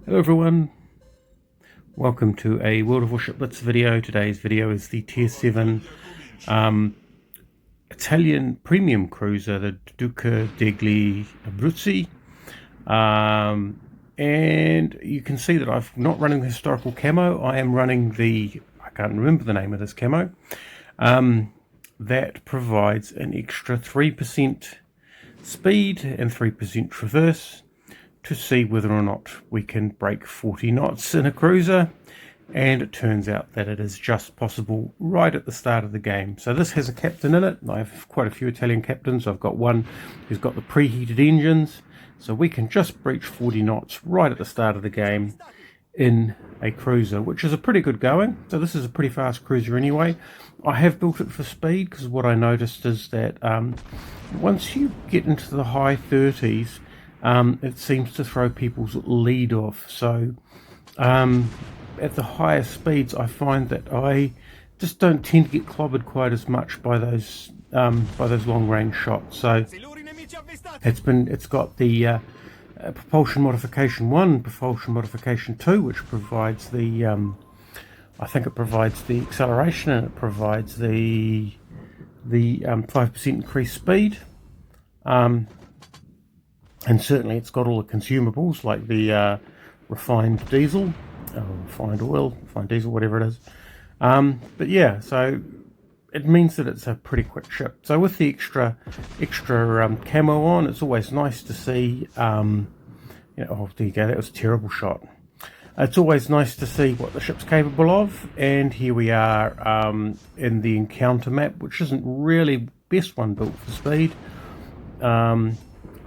Hello everyone, welcome to a World of Warships Blitz video. Today's video is the Tier 7 Italian premium cruiser, the Duca Degli Abruzzi. And you can see that I'm not running the historical camo. I am running I can't remember the name of this camo, that provides an extra 3% speed and 3% traverse to see whether or not we can break 40 knots in a cruiser, and it turns out that it is just possible right at the start of the game. So this has a captain in it. I have quite a few Italian captains. I've got one who's got the preheated engines, so we can just breach 40 knots right at the start of the game in a cruiser, which is a pretty good going. So this is a pretty fast cruiser anyway. I have built it for speed because what I noticed is that once you get into the high 30s, it seems to throw people's lead off. So at the higher speeds, I find that I just don't tend to get clobbered quite as much by those long range shots. So it's got the propulsion modification 1, propulsion modification 2, which provides the I think it provides the acceleration, and it provides the 5% increased speed. And certainly it's got all the consumables like the refined diesel, or refined oil, refined diesel, whatever it is. But yeah, so it means that it's a pretty quick ship. So with the extra camo on, it's always nice to see. Oh, there you go. That was a terrible shot. It's always nice to see what the ship's capable of. And here we are in the encounter map, which isn't really the best one built for speed.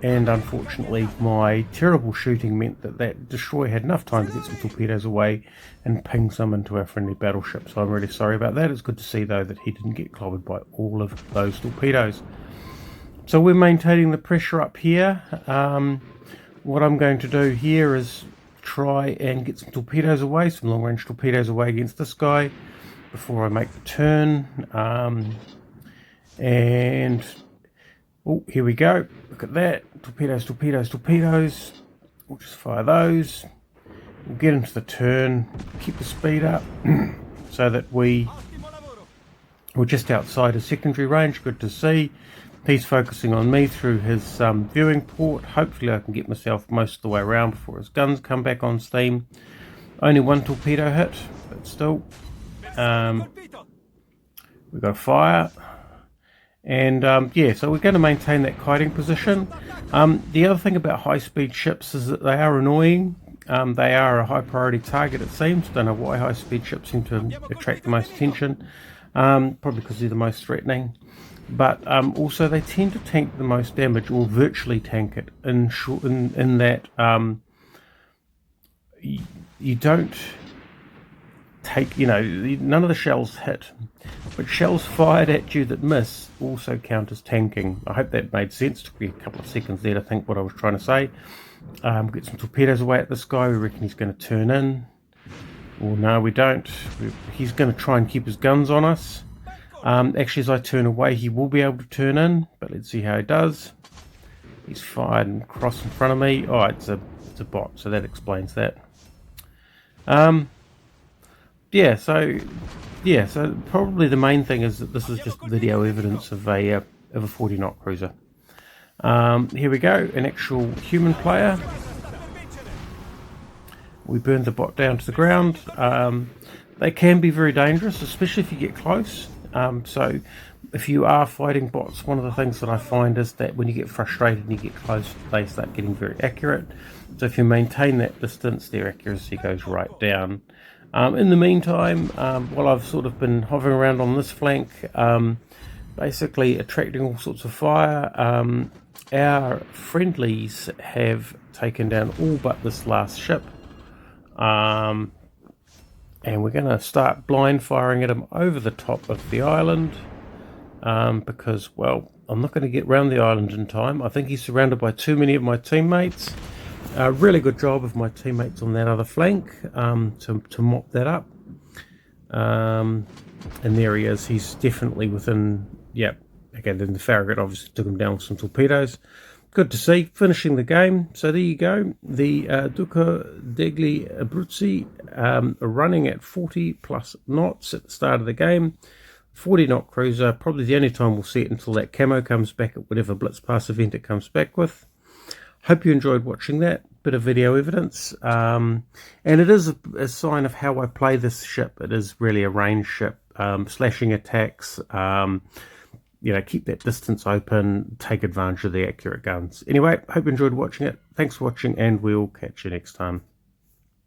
And unfortunately my terrible shooting meant that destroyer had enough time to get some torpedoes away and ping some into our friendly battleship. So I'm really sorry about that. It's good to see though that he didn't get clobbered by all of those torpedoes. So we're maintaining the pressure up here. What I'm going to do here is try and get some torpedoes away, some long range torpedoes away against this guy before I make the turn. And oh, here we go. Look at that. Torpedoes, torpedoes, torpedoes. We'll just fire those. We'll get into the turn. Keep the speed up so that we're just outside his secondary range. Good to see. He's focusing on me through his viewing port. Hopefully I can get myself most of the way around before his guns come back on steam. Only one torpedo hit, but still. We've got a fire. And yeah, so we're going to maintain that kiting position. The other thing about high-speed ships is that they are annoying. They are a high priority target, it seems. Don't know why high-speed ships seem to attract the most attention. Probably because they're the most threatening. But also they tend to tank the most damage, or virtually tank it, in that you don't take, none of the shells hit, but shells fired at you that miss also count as tanking. I hope that made sense. Took me a couple of seconds there to think what I was trying to say. Get some torpedoes away at this guy. We reckon he's going to turn in. Or no, we don't. He's going to try and keep his guns on us. Actually, as I turn away, he will be able to turn in, but let's see how he does. He's fired and crossed in front of me. Oh, it's a bot, so that explains that. Yeah, so probably the main thing is that this is just video evidence of a 40 knot cruiser. Here we go, an actual human player. We burned the bot down to the ground. They can be very dangerous, especially if you get close. So if you are fighting bots, one of the things that I find is that when you get frustrated and you get close, they start getting very accurate. So if you maintain that distance, their accuracy goes right down. In the meantime, while I've sort of been hovering around on this flank, basically attracting all sorts of fire, our friendlies have taken down all but this last ship. And we're going to start blind firing at him over the top of the island, because, well, I'm not going to get round the island in time. I think he's surrounded by too many of my teammates. Really good job of my teammates on that other flank to mop that up. And there he is. He's definitely within, yep. Again, then the Farragut obviously took him down with some torpedoes. Good to see. Finishing the game. So there you go. The Duca Degli Abruzzi, running at 40 plus knots at the start of the game. 40 knot cruiser, probably the only time we'll see it until that camo comes back at whatever Blitz Pass event it comes back with. Hope you enjoyed watching that bit of video evidence, and it is a sign of how I play this ship. It is really a range ship, slashing attacks, keep that distance open, take advantage of the accurate guns. Anyway, hope you enjoyed watching it. Thanks for watching, and we'll catch you next time.